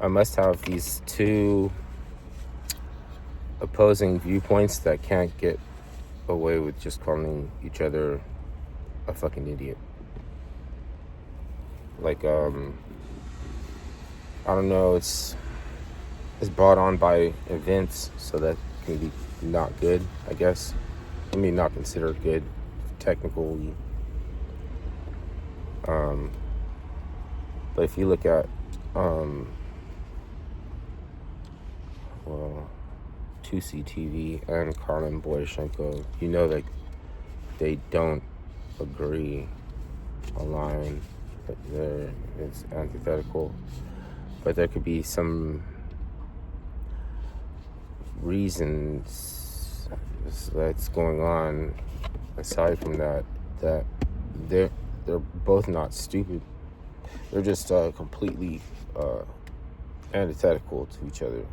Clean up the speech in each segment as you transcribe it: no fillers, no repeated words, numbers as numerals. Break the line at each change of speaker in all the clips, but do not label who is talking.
I must have these two opposing viewpoints that can't get away with just calling each other a fucking idiot. Like, I don't know, it's brought on by events, so that can be not good, I guess. I mean, not considered good, technically. But if you look at, well, 2CTV and Karlin Borysenko, you know that they don't agree on line. It's antithetical. But there could be some reasons that's going on aside from that they're both not stupid. They're just completely antithetical to each other.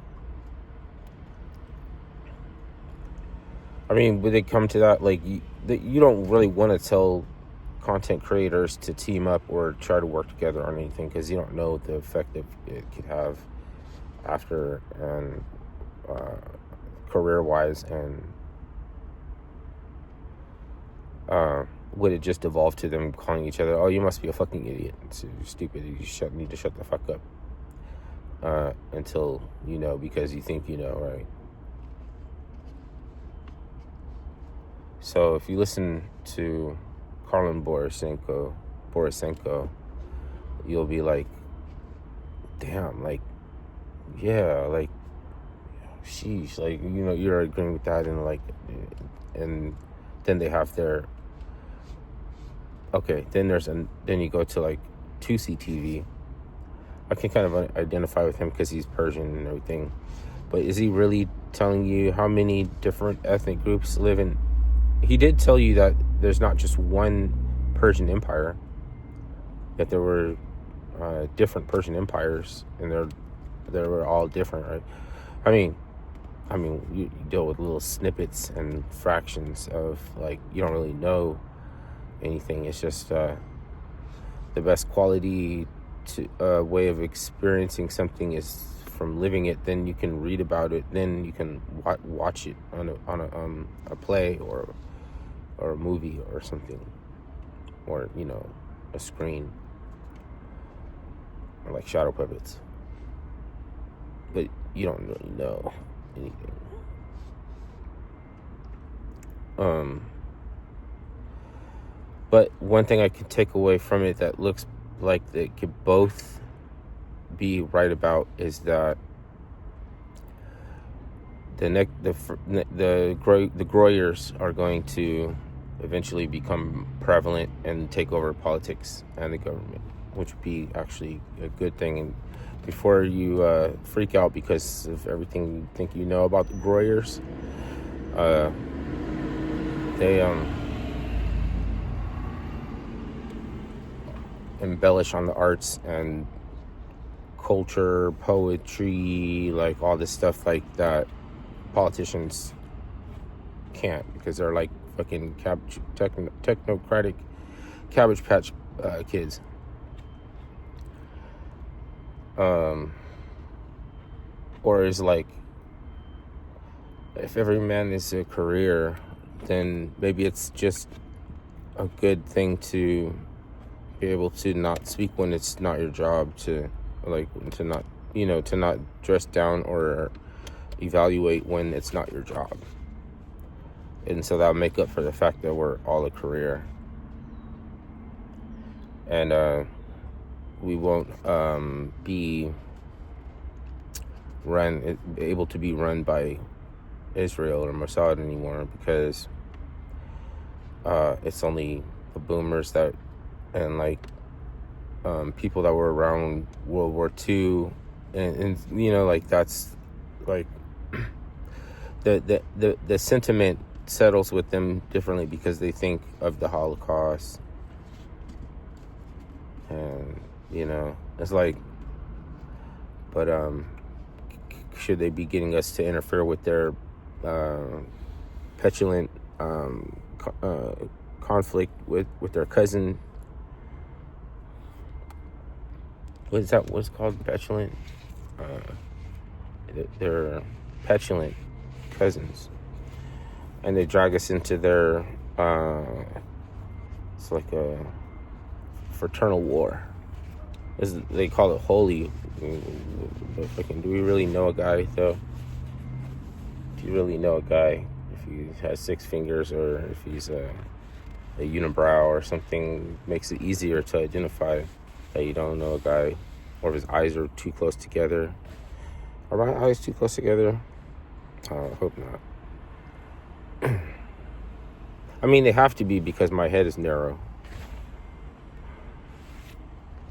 I mean, when they come to that, like, you don't really want to tell content creators to team up or try to work together on anything, because you don't know the effect that it could have after, and career-wise, and would it just evolve to them calling each other, oh, you must be a fucking idiot, so you're stupid, you need to shut the fuck up, until you know, because you think you know, right? So if you listen to Karlin Borysenko, you'll be like, damn, like, yeah, like, sheesh, like, you know, you're agreeing with that, and like, and then they have their, okay, then you go to like 2CTV. I can kind of identify with him because he's Persian and everything, but is he really telling you how many different ethnic groups live in? He did tell you that there's not just one Persian Empire, that there were different Persian empires, and they were all different, right? I mean, you deal with little snippets and fractions of, like, you don't really know anything. It's just the best quality to way of experiencing something is from living it. Then you can read about it. Then you can watch it on a play or a movie or something, or, you know, a screen, or like shadow puppets. But you don't really know anything. But one thing I could take away from it that looks like they could both be right about is that the Groyers are going to eventually become prevalent and take over politics and the government, which would be actually a good thing. And before you freak out because of everything you think you know about the Groyers, they embellish on the arts and culture, poetry, like all this stuff like that politicians can't, because they're like fucking technocratic Cabbage Patch kids. Or is like, if every man is a career, then maybe it's just a good thing to be able to not speak when it's not your job, to not, you know, to not dress down or evaluate when it's not your job. And so that'll make up for the fact that we're all a career. And we won't be able to be run by Israel or Mossad anymore, because it's only the boomers that, and like people that were around World War II, and you know, like, that's like the sentiment settles with them differently because they think of the Holocaust, and you know, it's like, but should they be getting us to interfere with their petulant conflict with their cousin? What's called petulant? They're petulant cousins, and they drag us into their it's like a fraternal war. They call it holy, but fucking, do we really know a guy though? Do you really know a guy if he has 6 fingers, or if he's a unibrow or something? Makes it easier to identify that you don't know a guy, or if his eyes are too close together. Are my eyes too close together? I hope not. I mean, they have to be, because my head is narrow.